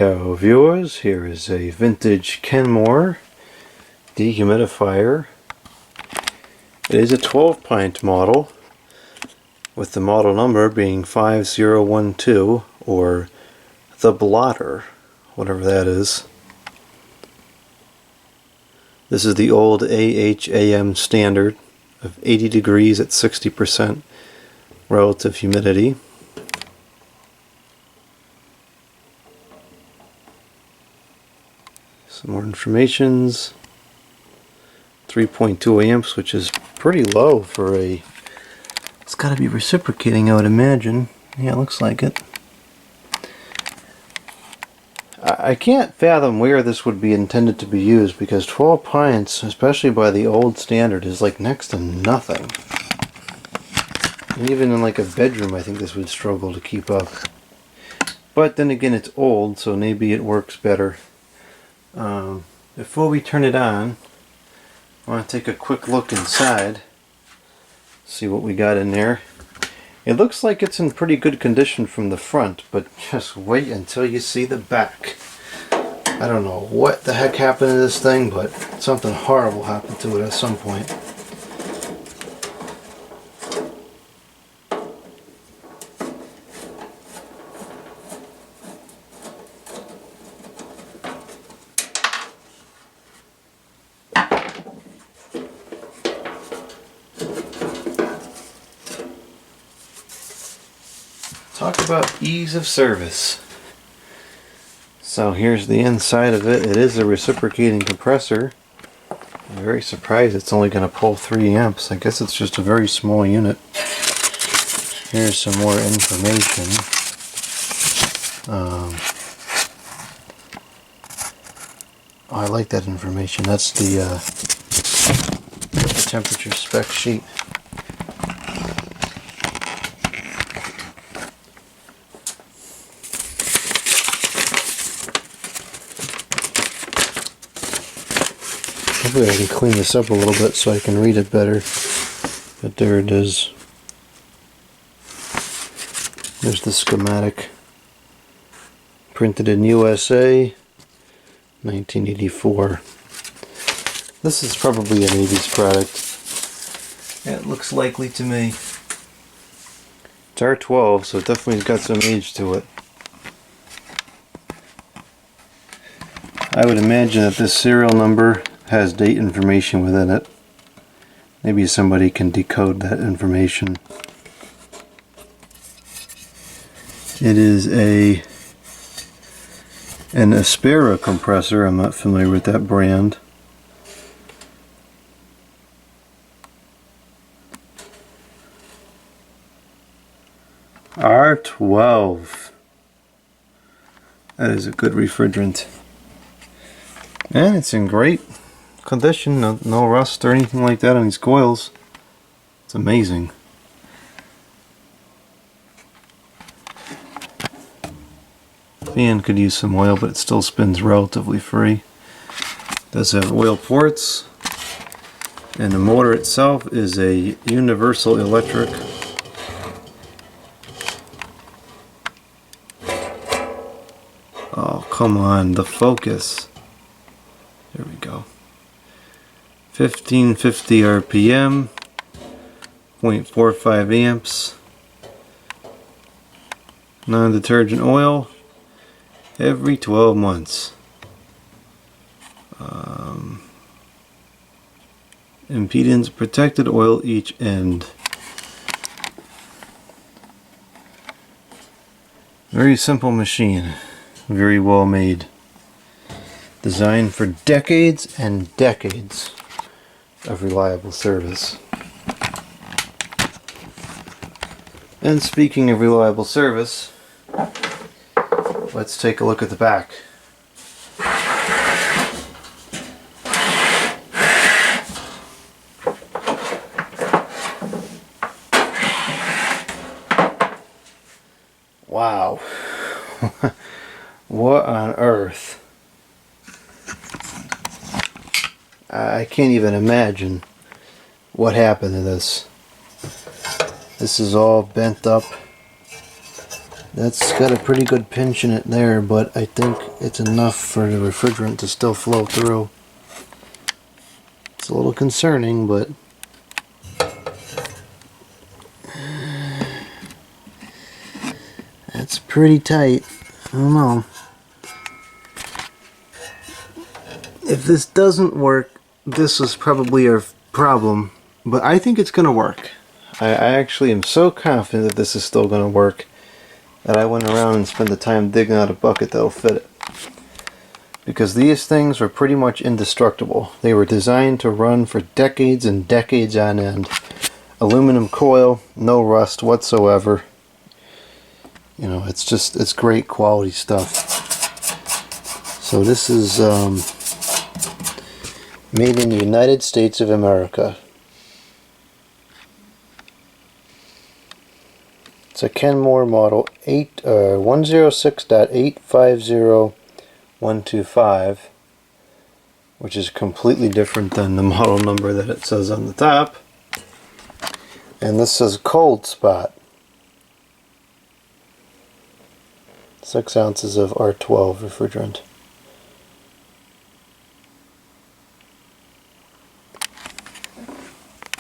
go, viewers. Here is a vintage Kenmore dehumidifier. It is a 12-pint model, with the model number being 5012, or the Blotter, whatever that is. This is the old AHAM standard of 80 degrees at 60% relative humidity. Some more informations. 3.2 amps, which is pretty low for a... It's got to be reciprocating, I would imagine. Yeah, it looks like it. I can't fathom where this would be intended to be used, because 12 pints, especially by the old standard, is like next to nothing. And even in like a bedroom, I think this would struggle to keep up. But then again, it's old, so maybe it works better. Before we turn it on, I want to take a quick look inside, see what we got in there. It looks like it's in pretty good condition from the front, but just wait until you see the back. I don't know what the heck happened to this thing, but something horrible happened to it at some point. Talk about ease of service. So here's the inside of it. It is a reciprocating compressor. I'm very surprised it's only going to pull 3 amps. I guess it's just a very small unit. Here's some more information. Oh, I like that information. That's the temperature spec sheet. Hopefully I can clean this up a little bit so I can read it better. But there it is. There's the schematic. Printed in USA, 1984. This is probably an 80s product. It looks likely to me. It's R-12, so it definitely has got some age to it. I would imagine that this serial number has date information within it. Maybe somebody can decode that information. It is an Aspera compressor. I'm not familiar with that brand. R-12. That is a good refrigerant. And it's in great condition, no rust or anything like that on these coils. It's amazing. Fan could use some oil, but it still spins relatively free. It does have oil ports, and the motor itself is a universal electric. Oh, come on, the focus. There we go. 1550 RPM, 0.45 amps, non-detergent oil every 12 months. Impedance protected oil each end. Very simple machine, very well made. Designed for decades and decades of reliable service. And speaking of reliable service, let's take a look at the back. Wow. What on earth? I can't even imagine what happened to this. This is all bent up. That's got a pretty good pinch in it there, but I think it's enough for the refrigerant to still flow through. It's a little concerning, but that's pretty tight. I don't know. If this doesn't work, this is probably our problem, but I think it's going to work. I actually am so confident that this is still going to work that I went around and spent the time digging out a bucket that'll fit it. Because these things were pretty much indestructible. They were designed to run for decades and decades on end. Aluminum coil, no rust whatsoever. You know, it's great quality stuff. So this is made in the United States of America. It's a Kenmore model 106.850125, which is completely different than the model number that it says on the top. And this says Coldspot. 6 ounces of R-12 refrigerant.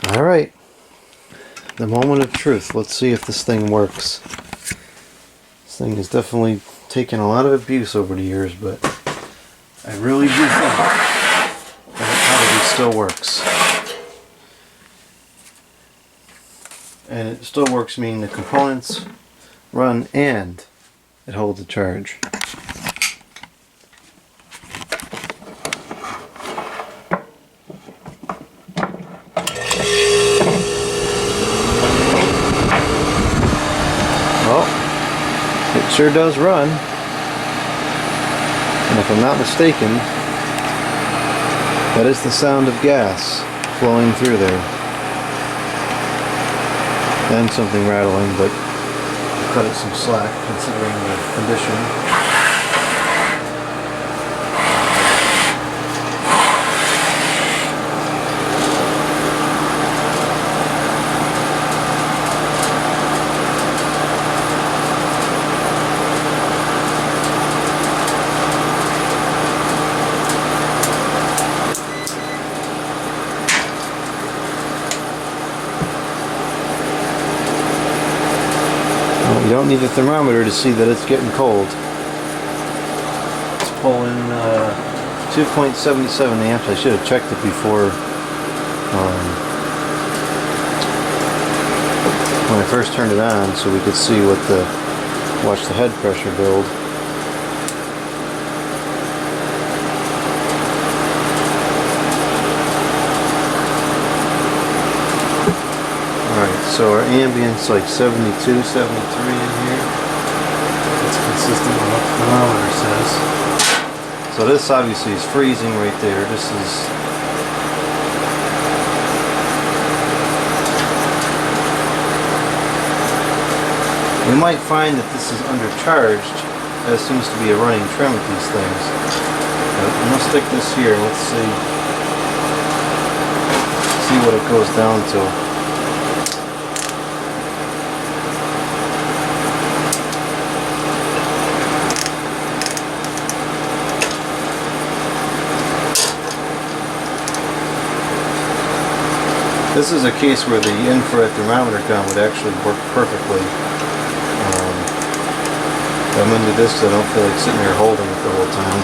Alright, the moment of truth. Let's see if this thing works. This thing has definitely taken a lot of abuse over the years, but I really do think that it probably still works. And it still works, meaning the components run and it holds a charge. Well, it sure does run. And if I'm not mistaken, that is the sound of gas flowing through there. And something rattling, but I'll cut it some slack considering the condition. You don't need a thermometer to see that it's getting cold. It's pulling 2.77 amps. I should have checked it before when I first turned it on, so we could see what watch the head pressure build. So our ambient's like 72, 73 in here. It's consistent with what the thermometer says. So this obviously is freezing right there. This is... We might find that this is undercharged, as seems to be a running trend with these things. But I'm going to stick this here. Let's see what it goes down to. This is a case where the infrared thermometer gun would actually work perfectly. I'm going to do this because I don't feel like sitting here holding it the whole time.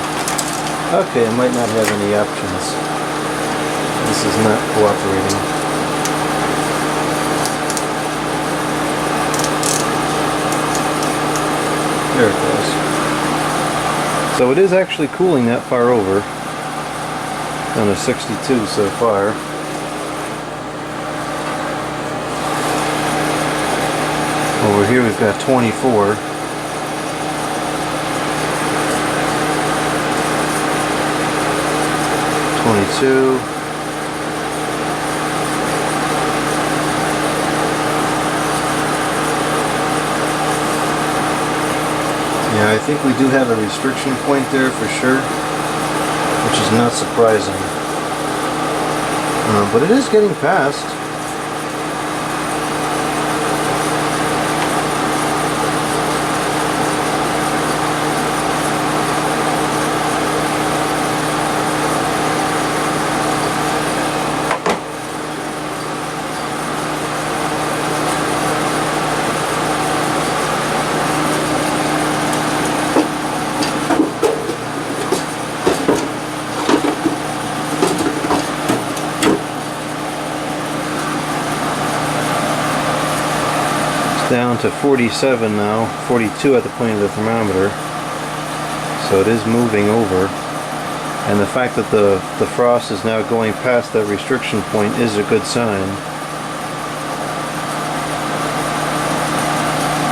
Okay, I might not have any options. This is not cooperating. There it goes. So it is actually cooling that far over. On a 62 so far. Over here we've got 24. 22. Yeah, I think we do have a restriction point there for sure, which is not surprising. But it is getting fast. down to 47 now, 42 at the point of the thermometer. So it is moving over. And the fact that the frost is now going past that restriction point is a good sign.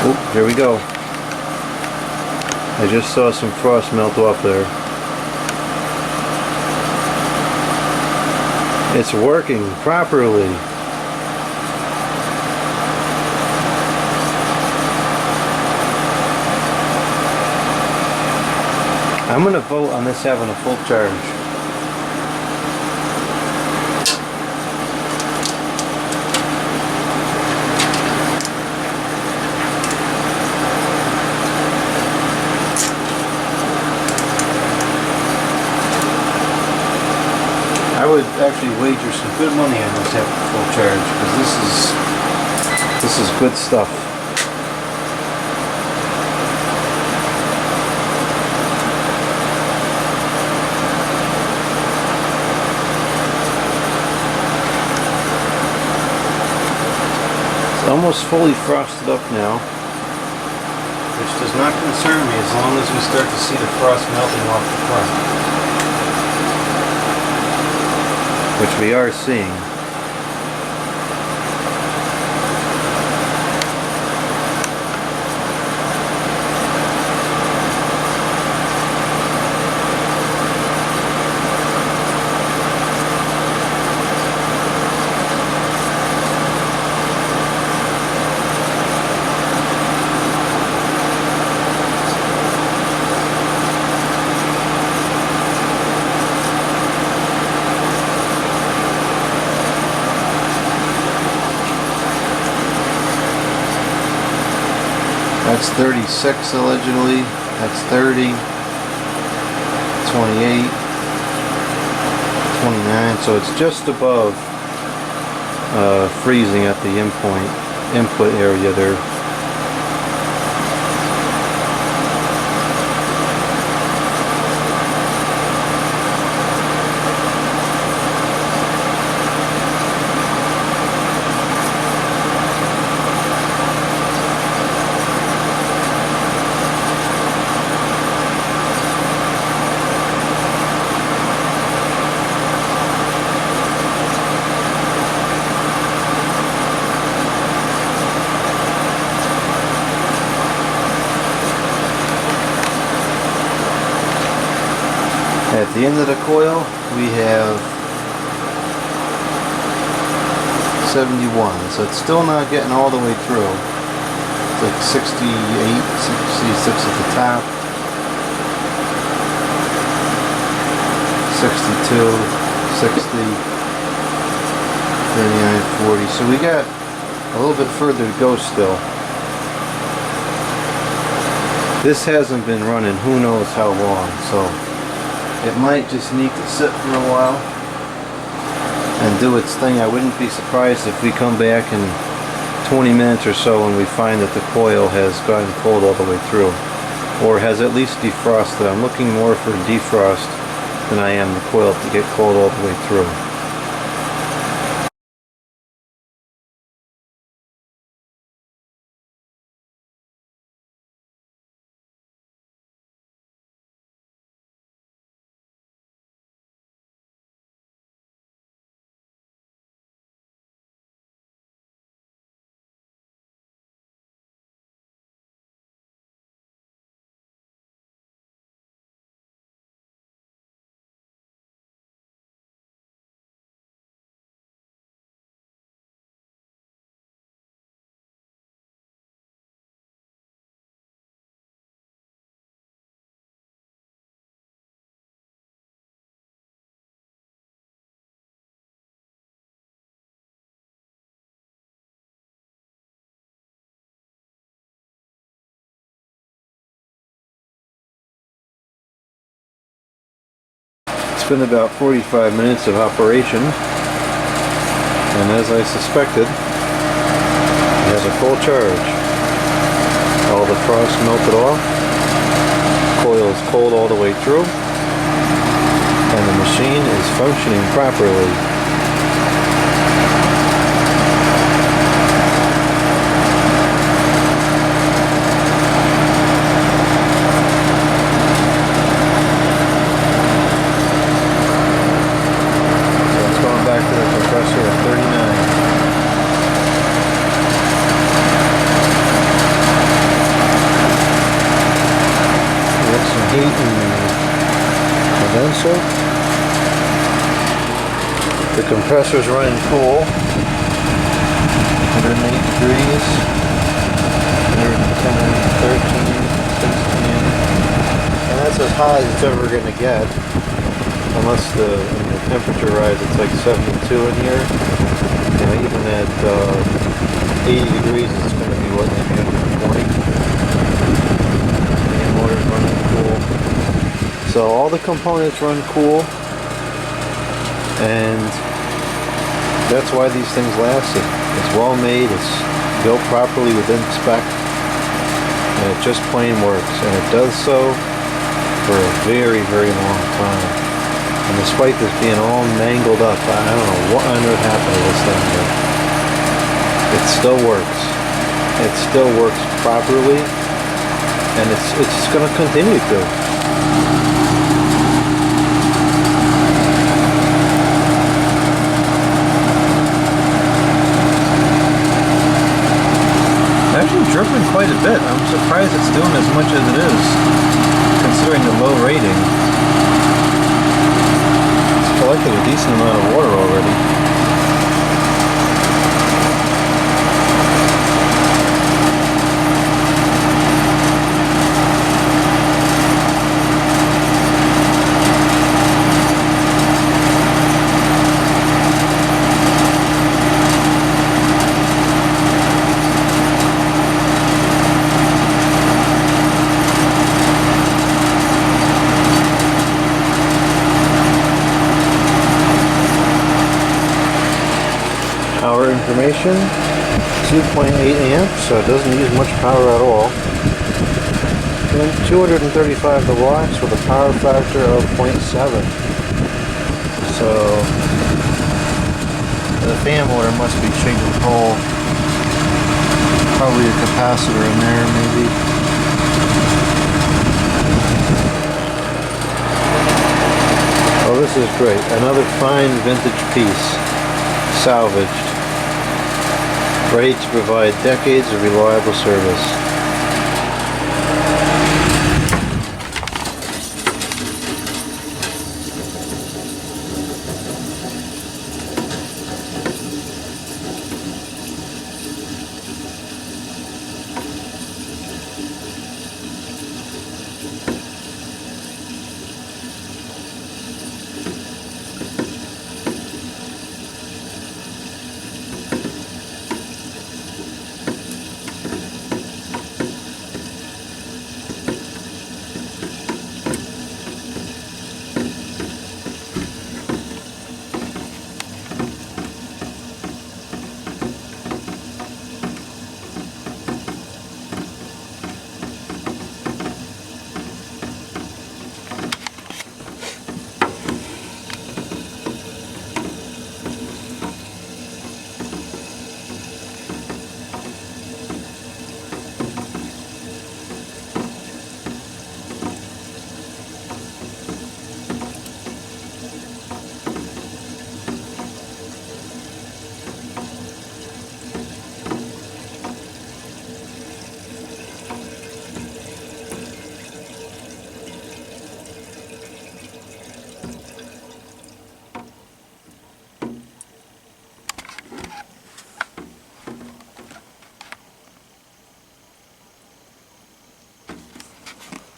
Oh, here we go. I just saw some frost melt off there. It's working properly. I'm going to vote on this having a full charge. I would actually wager some good money on this having a full charge, because this is good stuff. Almost fully frosted up now, which does not concern me as long as we start to see the frost melting off the front, which we are seeing. That's 36 allegedly, that's 30, 28, 29, so it's just above freezing at the input area there. At the end of the coil, we have 71, so it's still not getting all the way through. It's like 68, 66 at the top, 62, 60, 39, 40. So we got a little bit further to go still. This hasn't been running who knows how long, so it might just need to sit for a while and do its thing. I wouldn't be surprised if we come back in 20 minutes or so and we find that the coil has gotten cold all the way through, or has at least defrosted. I'm looking more for defrost than I am the coil to get cold all the way through. It's been about 45 minutes of operation, and as I suspected, it has a full charge. All the frost melted off, coil is cold all the way through, and the machine is functioning properly. heat and condenser. The compressor's running cool. 108 degrees. 110, 113, 16. And that's as high as it's ever going to get. Unless the temperature rises, it's like 72 in here. You know, even at 80 degrees, it's going to be what, maybe 120. The motor's running cool. So all the components run cool, and that's why these things lasted. It's well made, it's built properly within spec, and it just plain works. And it does so for a very, very long time. And despite this being all mangled up, I don't know what on earth happened to this thing, but it still works. It still works properly, and it's going to continue to. Actually dripping quite a bit. I'm surprised it's doing as much as it is, considering the low rating. Collected a decent amount of water already. Power information, 2.8 amps, so it doesn't use much power at all. And 235 watts with a power factor of 0.7. So the fan motor must be shaking coal. Probably a capacitor in there, maybe. Oh, this is great. Another fine vintage piece, salvaged. Ready to provide decades of reliable service.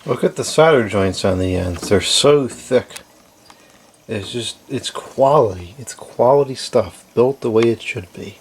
Look at the solder joints on the ends. They're so thick. It's quality. It's quality stuff, built the way it should be.